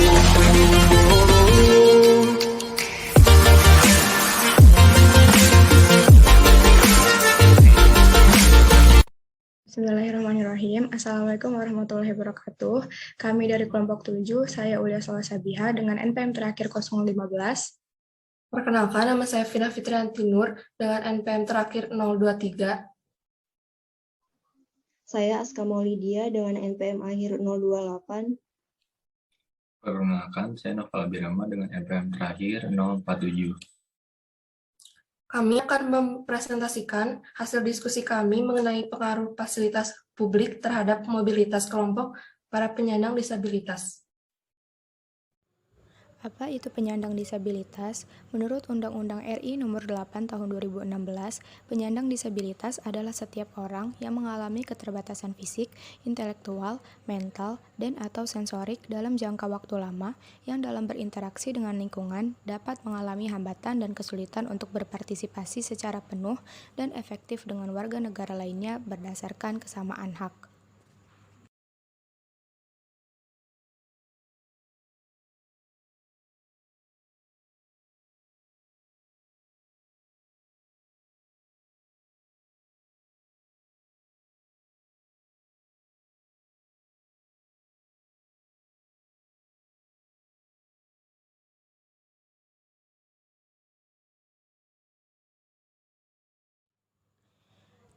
Bismillahirrahmanirrahim. Assalamualaikum warahmatullahi wabarakatuh. Kami dari kelompok 7, saya Ulia Sabiha dengan NPM terakhir 015. Perkenalkan, nama saya Vina Fitrianti Nur dengan NPM terakhir 023. Saya Aska Maulidia dengan NPM akhir 028. Perkenalkan, saya Noval Birama dengan NPM terakhir 047. Kami akan mempresentasikan hasil diskusi kami mengenai pengaruh fasilitas publik terhadap mobilitas kelompok para penyandang disabilitas. Apa itu penyandang disabilitas? Menurut Undang-Undang RI Nomor 8 Tahun 2016, penyandang disabilitas adalah setiap orang yang mengalami keterbatasan fisik, intelektual, mental, dan atau sensorik dalam jangka waktu lama yang dalam berinteraksi dengan lingkungan dapat mengalami hambatan dan kesulitan untuk berpartisipasi secara penuh dan efektif dengan warga negara lainnya berdasarkan kesamaan hak.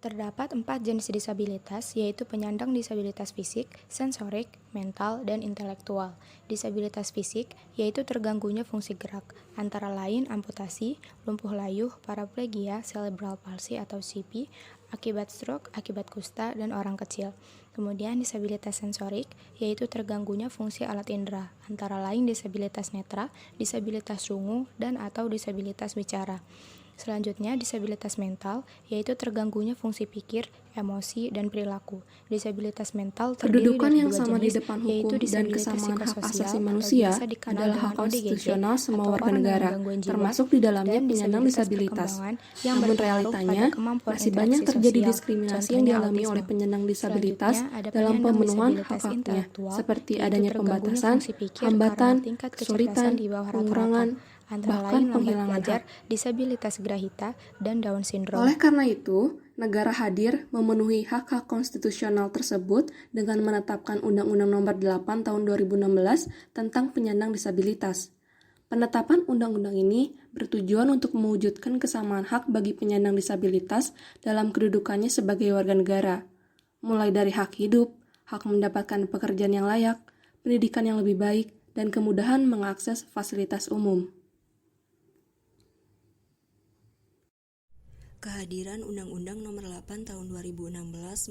Terdapat 4 jenis disabilitas, yaitu penyandang disabilitas fisik, sensorik, mental, dan intelektual. Disabilitas fisik, yaitu terganggunya fungsi gerak, antara lain amputasi, lumpuh layuh, paraplegia, cerebral palsy atau CP, akibat stroke, akibat kusta, dan orang kecil. Kemudian disabilitas sensorik, yaitu terganggunya fungsi alat indera, antara lain disabilitas netra, disabilitas rungu, dan atau disabilitas bicara. Selanjutnya, disabilitas mental, yaitu terganggunya fungsi pikir, emosi, dan perilaku. Disabilitas mental terdiri Kedudukan dari yang dua sama di jenis, depan yaitu hukum dan disabilitas kesamaan hak psikososial asasi atau manusia biasa dikenal adalah dengan hak ODGJ, konstitusional semua atau warga orang dengan negara, gangguan jiwa, termasuk di dalamnya dan penyandang disabilitas. perkembangan yang Namun berpengaruh realitanya, pada kemampuan masih banyak interaksi terjadi sosial, diskriminasi yang contohnya dialami autisme. oleh penyandang disabilitas Selanjutnya, ada dalam penyandang pemenuhan disabilitas hak-haknya, intelektual, seperti yaitu adanya terganggunya pembatasan, fungsi pikir hambatan, karena tingkat kesulitan, kecerdasan di bawah pengurangan, rata-rata, antara bahkan lain lambat penghilangan belajar, hak. disabilitas grahita, dan Down syndrome. Oleh karena itu, negara hadir memenuhi hak-hak konstitusional tersebut dengan menetapkan Undang-Undang Nomor 8 Tahun 2016 tentang penyandang disabilitas. Penetapan undang-undang ini bertujuan untuk mewujudkan kesamaan hak bagi penyandang disabilitas dalam kedudukannya sebagai warga negara, mulai dari hak hidup, hak mendapatkan pekerjaan yang layak, pendidikan yang lebih baik, dan kemudahan mengakses fasilitas umum. Kehadiran Undang-Undang Nomor 8 Tahun 2016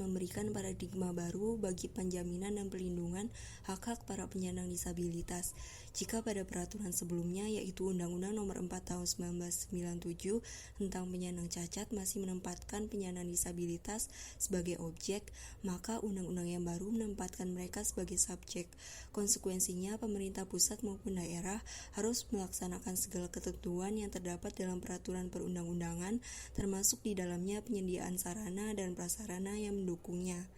memberikan paradigma baru bagi penjaminan dan pelindungan hak-hak para penyandang disabilitas. Jika pada peraturan sebelumnya, yaitu Undang-Undang Nomor 4 Tahun 1997 tentang penyandang cacat masih menempatkan penyandang disabilitas sebagai objek, maka undang-undang yang baru menempatkan mereka sebagai subjek. Konsekuensinya, pemerintah pusat maupun daerah harus melaksanakan segala ketentuan yang terdapat dalam peraturan perundang-undangan, termasuk di dalamnya penyediaan sarana dan prasarana yang mendukungnya.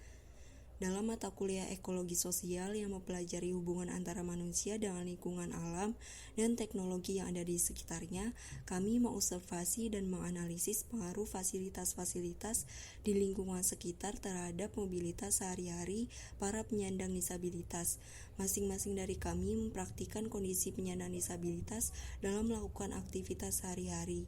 Dalam mata kuliah ekologi sosial yang mempelajari hubungan antara manusia dengan lingkungan alam dan teknologi yang ada di sekitarnya, kami mengobservasi dan menganalisis pengaruh fasilitas-fasilitas di lingkungan sekitar terhadap mobilitas sehari-hari para penyandang disabilitas. Masing-masing dari kami mempraktikkan kondisi penyandang disabilitas dalam melakukan aktivitas sehari-hari.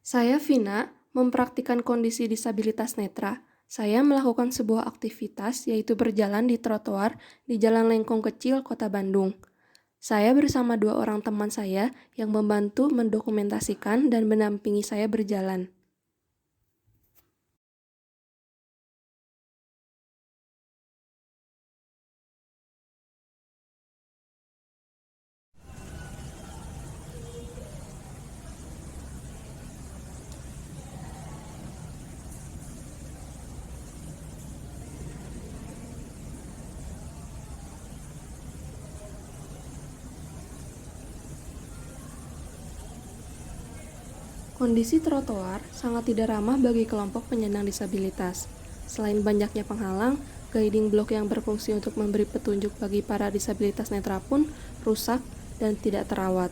Saya Vina, mempraktikkan kondisi disabilitas netra. Saya melakukan sebuah aktivitas yaitu berjalan di trotoar di Jalan Lengkong Kecil, Kota Bandung. Saya bersama 2 orang teman saya yang membantu mendokumentasikan dan mendampingi saya berjalan. Kondisi trotoar sangat tidak ramah bagi kelompok penyandang disabilitas. Selain banyaknya penghalang, guiding block yang berfungsi untuk memberi petunjuk bagi para disabilitas netra pun rusak dan tidak terawat.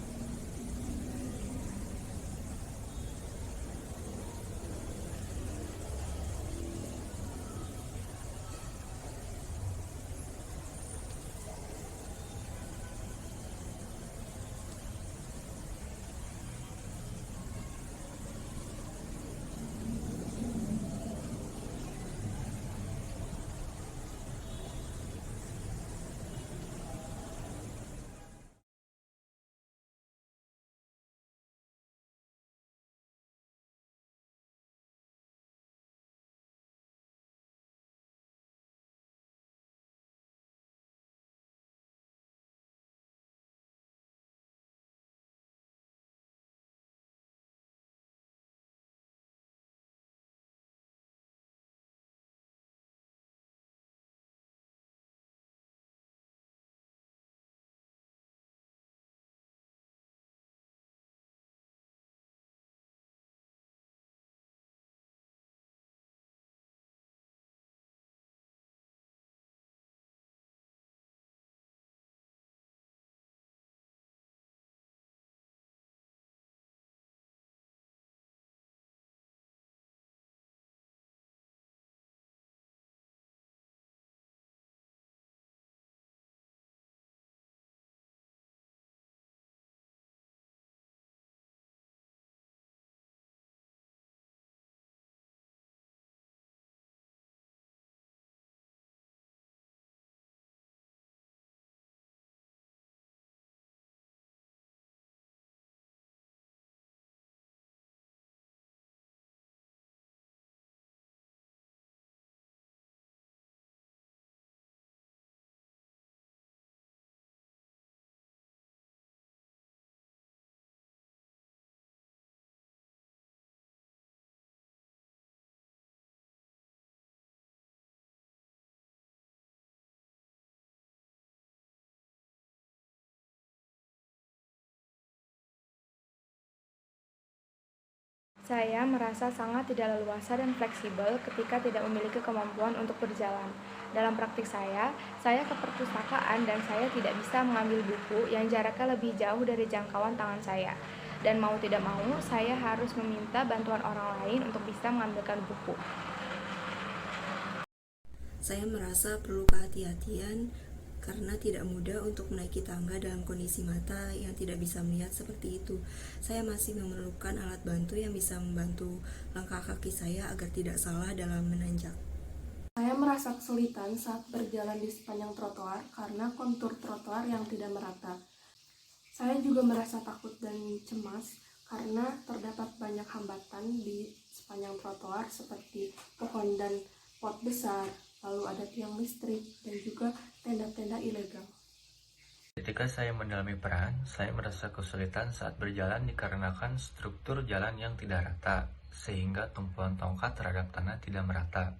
Saya merasa sangat tidak leluasa dan fleksibel ketika tidak memiliki kemampuan untuk berjalan. Dalam praktik saya ke perpustakaan dan saya tidak bisa mengambil buku yang jaraknya lebih jauh dari jangkauan tangan saya. Dan mau tidak mau, saya harus meminta bantuan orang lain untuk bisa mengambilkan buku. Saya merasa perlu kehati-hatian karena tidak mudah untuk menaiki tangga dalam kondisi mata yang tidak bisa melihat seperti itu. Saya masih memerlukan alat bantu yang bisa membantu langkah kaki saya agar tidak salah dalam menanjak. Saya merasa kesulitan saat berjalan di sepanjang trotoar karena kontur trotoar yang tidak merata. Saya juga merasa takut dan cemas karena terdapat banyak hambatan di sepanjang trotoar seperti pohon dan pot besar, lalu ada tiang listrik dan juga tenda-tenda ilegal. Ketika saya mendalami peran, saya merasa kesulitan saat berjalan dikarenakan struktur jalan yang tidak rata, sehingga tumpuan tongkat terhadap tanah tidak merata.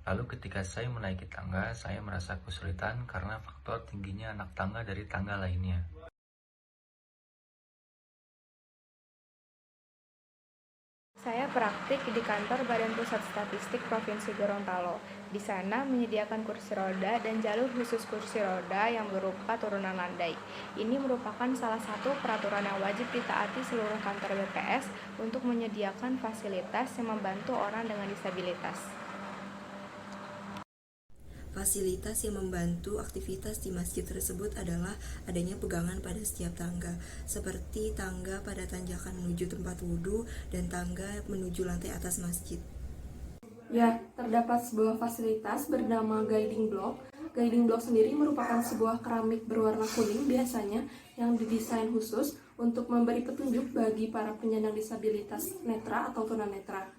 Lalu ketika saya menaiki tangga, saya merasa kesulitan karena faktor tingginya anak tangga dari tangga lainnya. Saya praktik di kantor Badan Pusat Statistik Provinsi Gorontalo. Di sana menyediakan kursi roda dan jalur khusus kursi roda yang berupa turunan landai. Ini merupakan salah satu peraturan yang wajib ditaati seluruh kantor BPS untuk menyediakan fasilitas yang membantu orang dengan disabilitas. Fasilitas yang membantu aktivitas di masjid tersebut adalah adanya pegangan pada setiap tangga, seperti tangga pada tanjakan menuju tempat wudhu dan tangga menuju lantai atas masjid. Ya, terdapat sebuah fasilitas bernama guiding block. Guiding block sendiri merupakan sebuah keramik berwarna kuning biasanya yang didesain khusus untuk memberi petunjuk bagi para penyandang disabilitas netra atau tunanetra.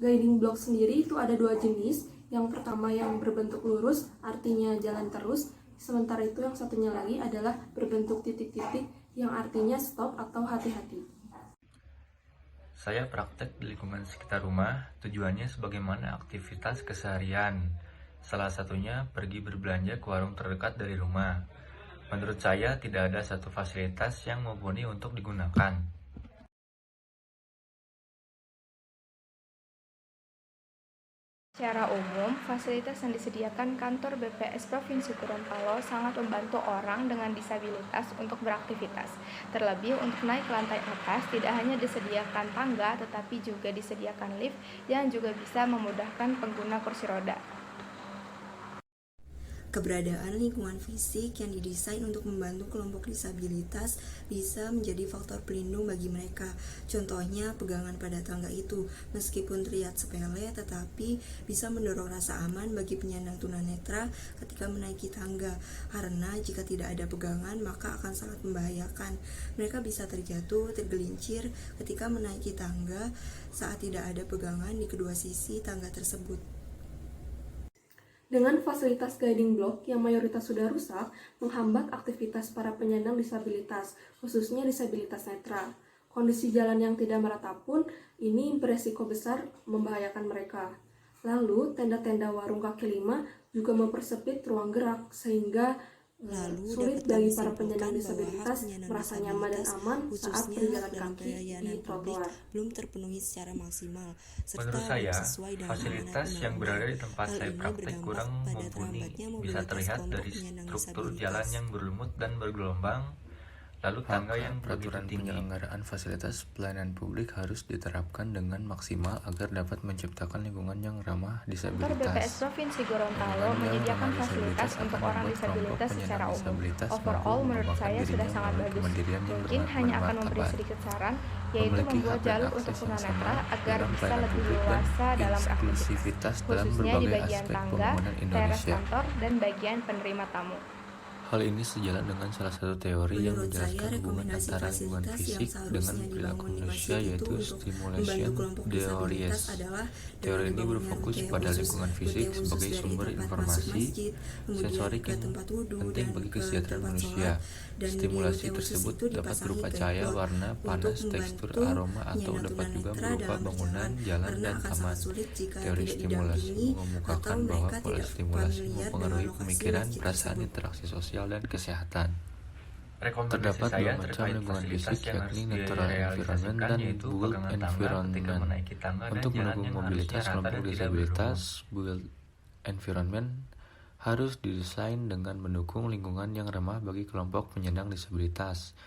Guiding block sendiri itu ada dua jenis. Yang pertama yang berbentuk lurus, artinya jalan terus. Sementara itu yang satunya lagi adalah berbentuk titik-titik yang artinya stop atau hati-hati. Saya praktek di lingkungan sekitar rumah, tujuannya sebagaimana aktivitas keseharian. Salah satunya pergi berbelanja ke warung terdekat dari rumah. Menurut saya tidak ada satu fasilitas yang mumpuni untuk digunakan. Secara umum, fasilitas yang disediakan kantor BPS Provinsi Gorontalo sangat membantu orang dengan disabilitas untuk beraktivitas. Terlebih untuk naik ke lantai atas, tidak hanya disediakan tangga, tetapi juga disediakan lift yang juga bisa memudahkan pengguna kursi roda. Keberadaan lingkungan fisik yang didesain untuk membantu kelompok disabilitas bisa menjadi faktor pelindung bagi mereka. Contohnya, pegangan pada tangga itu, meskipun terlihat sepele, tetapi bisa mendorong rasa aman bagi penyandang tunanetra ketika menaiki tangga. Karena jika tidak ada pegangan, maka akan sangat membahayakan. Mereka bisa terjatuh, tergelincir ketika menaiki tangga saat tidak ada pegangan di kedua sisi tangga tersebut. Dengan fasilitas guiding block yang mayoritas sudah rusak, menghambat aktivitas para penyandang disabilitas, khususnya disabilitas netra. Kondisi jalan yang tidak merata pun ini beresiko besar membahayakan mereka. Lalu, tenda-tenda warung kaki lima juga mempersempit ruang gerak sehingga sulit bagi para penyandang disabilitas merasa nyaman dan aman saat berjalan kaki di trotoar. Belum terpenuhi secara maksimal, serta Menurut saya, belum sesuai dengan fasilitas amanat yang berada di undang-undang. tempat Hal saya ini praktek berdampak kurang pada mumpuni, terhambatnya bisa mobilitas terlihat kelompok dari penyandang struktur disabilitas. jalan yang berlumut dan bergelombang, lalu tangga yang begitu Peraturan tinggi. penyelenggaraan fasilitas pelayanan publik harus diterapkan dengan maksimal agar dapat menciptakan lingkungan yang ramah Kantor BPS disabilitas. Provinsi Gorontalo Lingkungan yang menyediakan ramah fasilitas disabilitas untuk akan orang membuat kelompok disabilitas secara penyandang umum. disabilitas mampu Overall, menurut mengembangkan saya sudah dirinya sangat melalui bagus. kemandirian yang Mungkin hanya akan memberi bermartabat. sedikit saran, yaitu Memiliki membuat hak dan jalur untuk akses yang tunanetra sama agar dalam bisa pelayanan lebih publik dan luasa dalam beraktivitas, inklusivitas dalam khususnya di berbagai bagian aspek tangga, pembangunan teras Indonesia. kantor, dan bagian penerima tamu. Hal ini sejalan dengan salah satu teori yang Menurut saya, menjelaskan hubungan rekomendasi antara lingkungan fasilitas yang fisik dengan seharusnya perilaku dibangun di manusia, masjid itu yaitu untuk membantu stimulation kelompok theories. disabilitas adalah Teori dengan ini pembangunan berfokus rute pada khusus, lingkungan rute fisik khusus sebagai dari sumber tempat masuk informasi masjid, kemudian sensorik ke yang tempat wudhu penting dan bagi ke kesejahteraan tempat manusia. sholat. Dan di Stimulasi rute khusus tersebut itu dapat dipasangi berupa cahaya, tembok warna, untuk panas, tekstur, membantu aroma, atau penyandang dapat juga tunanetra berupa dalam bangunan, berjalan, jalan, karena dan akan taman. sangat sulit jika Teori tidak stimulasi didampingi atau mengemukakan bahwa mereka pola tidak stimulasi familiar dengan mempengaruhi lokasi pemikiran, masjid perasaan, tersebut. interaksi sosial, dan kesehatan. Rekomendasi Terdapat saya dua macam terkait lingkungan fasilitas fisik, yang harus yakni natural environment direalisasikan, dan yaitu built pegangan tangga ketika environment. menaiki tangga dan Untuk jalan mendukung yang mobilitas harusnya rata kelompok dan tidak disabilitas, bergelombang. built environment harus didesain dengan mendukung lingkungan yang ramah bagi kelompok penyandang disabilitas.